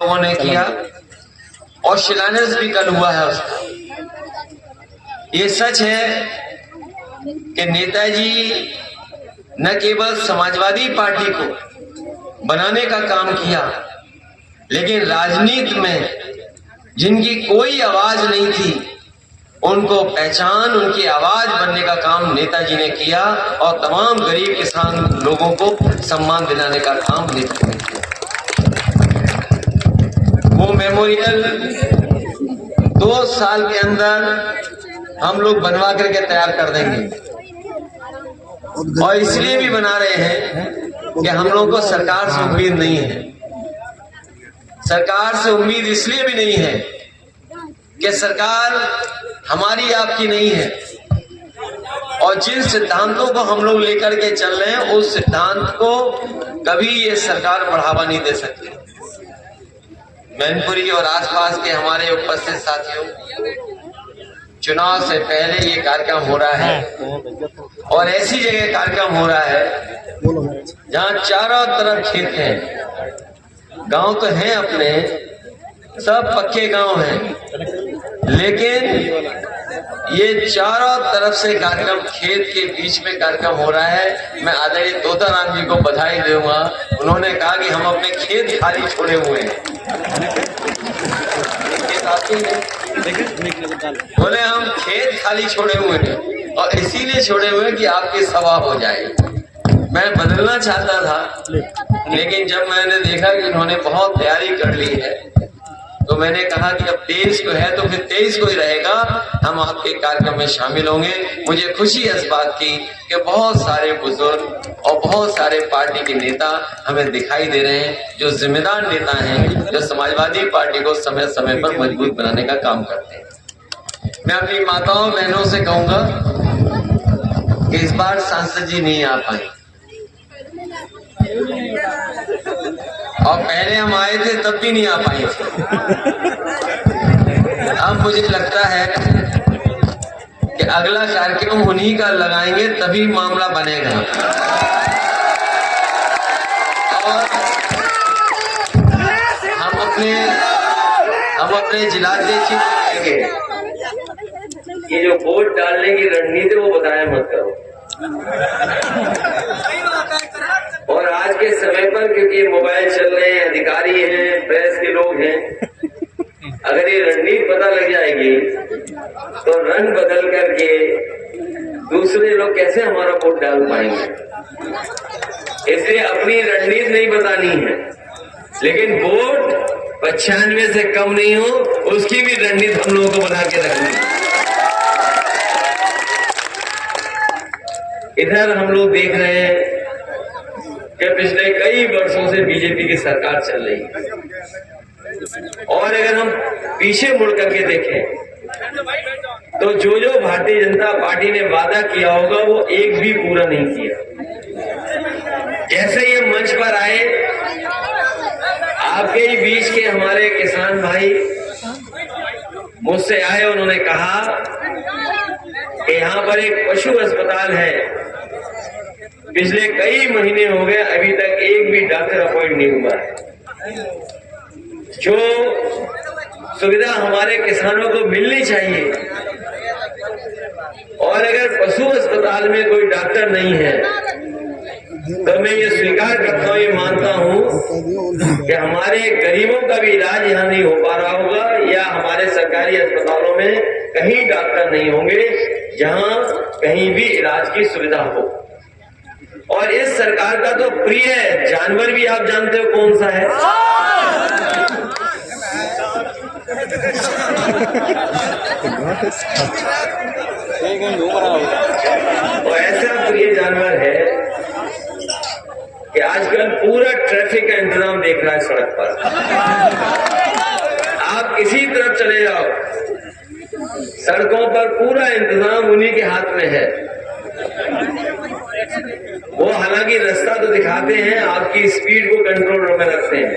लोगों ने किया और शिलान्यास भी कल हुआ है उसका। ये सच है कि नेताजी न केवल समाजवादी पार्टी को बनाने का काम किया, लेकिन राजनीति में जिनकी कोई आवाज नहीं थी उनको पहचान, उनकी आवाज बनने का काम नेताजी ने किया और तमाम गरीब किसान लोगों को सम्मान दिलाने का काम नेताजी ने किया। वो मेमोरियल 2 साल के अंदर हम लोग बनवा करके तैयार कर देंगे और इसलिए भी बना रहे हैं कि हम लोगों को सरकार से उम्मीद नहीं है। सरकार से उम्मीद इसलिए भी नहीं है कि सरकार हमारी आपकी नहीं है और जिन सिद्धांतों को हम लोग लेकर के चल रहे हैं उस सिद्धांत को कभी ये सरकार बढ़ावा नहीं दे सकती। मैनपुरी और आसपास के हमारे उपस्थित साथियों, चुनाव से पहले ये कार्यक्रम हो रहा है और ऐसी जगह कार्यक्रम हो रहा है जहां चारों तरफ खेत हैं। गांव तो हैं अपने, सब पक्के गांव हैं, लेकिन ये चारों तरफ से कार्यक्रम खेत के बीच में कार्यक्रम हो रहा है। मैं आदरणीय तोताराम जी को बधाई दूंगा। उन्होंने कहा कि हम अपने खेत खाली छोड़े हुए हैं। बोले हम खेत खाली छोड़े हुए हैं और इसीलिए छोड़े हुए कि आपकी सभा हो जाए। मैं बदलना चाहता था, लेकिन जब मैंने देखा कि उन्होंने बहुत तैयारी कर ली है तो मैंने कहा कि अब 23 को है तो फिर 23 को ही रहेगा, हम आपके कार्यक्रम में शामिल होंगे। मुझे खुशी है इस बात की कि बहुत सारे बुजुर्ग और बहुत सारे पार्टी के नेता हमें दिखाई दे रहे हैं, जो जिम्मेदार नेता हैं, जो समाजवादी पार्टी को समय समय पर मजबूत बनाने का काम करते हैं। मैं अपनी माताओं बहनों से कहूंगा कि इस बार सांसद जी नहीं आ पाए और पहले हम आए थे तब भी नहीं आ पाए थे। अब मुझे लगता है कि अगला कार्यक्रम उन्हीं का लगाएंगे तभी मामला बनेगा। और हम अपने जिलाध्यक्ष को कहेंगे कि जो वोट डालने की रणनीति वो बताया मत करो। और आज के समय पर क्योंकि मोबाइल चल रहे हैं, अधिकारी हैं, प्रेस के लोग हैं, अगर ये रणनीति पता लग जाएगी तो रंग बदल करके दूसरे लोग कैसे हमारा वोट डाल पाएंगे। इसलिए अपनी रणनीति नहीं बतानी है, लेकिन वोट 95 से कम नहीं हो उसकी भी रणनीति हम लोगों को बना के रखनी है। इधर हम लोग देख रहे हैं कि पिछले कई वर्षों से बीजेपी की सरकार चल रही है और अगर हम पीछे मुड़ करके देखें तो जो भारतीय जनता पार्टी ने वादा किया होगा वो एक भी पूरा नहीं किया। जैसे ये मंच पर आए, आपके ही बीच के हमारे किसान भाई मुझसे आए, उन्होंने कहा कि यहाँ पर एक पशु अस्पताल है, पिछले कई महीने हो गए अभी तक एक भी डॉक्टर अपॉइंट नहीं हुआ है। जो सुविधा हमारे किसानों को मिलनी चाहिए, और अगर पशु अस्पताल में कोई डॉक्टर नहीं है तो मैं ये स्वीकार करता हूँ, ये मानता हूँ कि हमारे गरीबों का भी इलाज यहाँ नहीं हो पा रहा होगा, या हमारे सरकारी अस्पतालों में कहीं डॉक्टर नहीं होंगे जहाँ कहीं भी इलाज की सुविधा हो। और इस सरकार का तो प्रिय जानवर भी आप जानते हो कौन सा है? और ऐसा प्रिय जानवर है कि आजकल पूरा ट्रैफिक का इंतजाम देख रहा है सड़क पर। आप किसी तरफ चले जाओ, सड़कों पर पूरा इंतजाम उन्हीं के हाथ में है। वो हालांकि रास्ता तो दिखाते हैं, आपकी स्पीड को कंट्रोल में रखते हैं,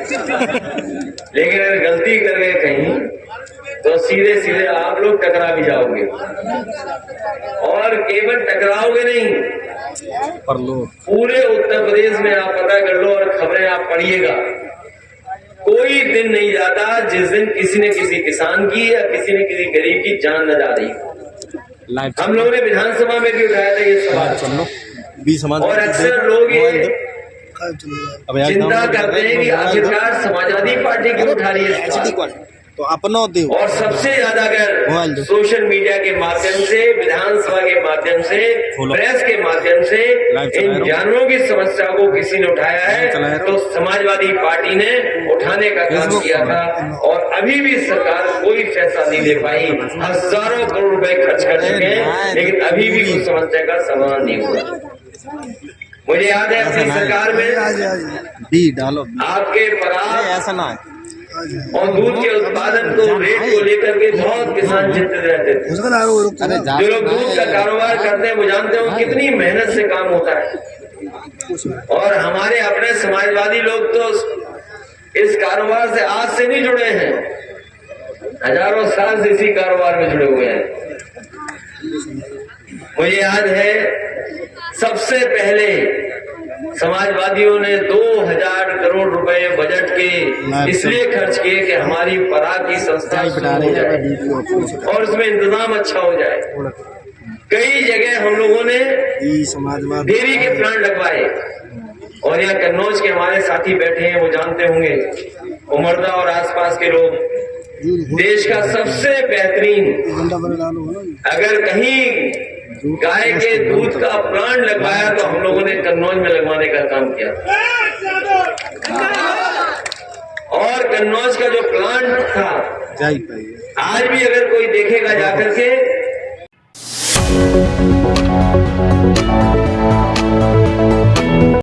लेकिन अगर गलती कर गए कहीं तो सीधे सीधे आप लोग टकरा भी जाओगे। और केवल टकराओगे नहीं, पूरे उत्तर प्रदेश में आप पता कर लो और खबरें आप पढ़िएगा, कोई दिन नहीं जाता जिस दिन किसी न किसी किसान की या किसी न किसी गरीब की जान न जा रही। हम लोगों ने विधानसभा में भी उठाया था ये सवाल, और अक्सर लोग ये चिंता करते हैं कि आखिरकार समाजवादी पार्टी क्यों उठा रही है। तो अपना और सबसे ज्यादा अगर सोशल मीडिया के माध्यम से, विधानसभा के माध्यम से, प्रेस के माध्यम से इन जानवरों की समस्या को किसी ने उठाया है तो समाजवादी पार्टी ने उठाने का काम किया था। और अभी भी सरकार कोई फैसला नहीं ले पाई, हजारों करोड़ रुपए खर्च कर चुके हैं, लेकिन अभी भी उस समस्या का समाधान नहीं हुआ। मुझे याद है अपनी सरकार में आपके पराग ऐसा ना है और दूध के उत्पादन को रेट को लेकर के बहुत किसान चिंतित रहते थे। जो लोग दूध का कारोबार करते हैं वो जानते हो कितनी मेहनत से काम होता है। और हमारे अपने समाजवादी लोग तो इस कारोबार से आज से नहीं जुड़े हैं, हजारों साल से इसी कारोबार में जुड़े हुए हैं। मुझे याद है सबसे पहले समाजवादियों ने 2000 करोड़ रुपए बजट के इसलिए खर्च किए कि हमारी पराग की संस्था शुरू हो जाए और उसमें इंतजाम अच्छा हो जाए। कई जगह हम लोगों ने डेयरी के प्लांट लगवाए, और यहाँ कन्नौज के हमारे साथी बैठे हैं, वो जानते होंगे, उमरदा और आसपास के लोग, देश का सबसे बेहतरीन, अगर कहीं गाय के दूध का प्लांट लगवाया तो हम लोगों ने कन्नौज में लगवाने का काम किया। और कन्नौज का जो प्लांट था आज भी अगर कोई देखेगा जाकर के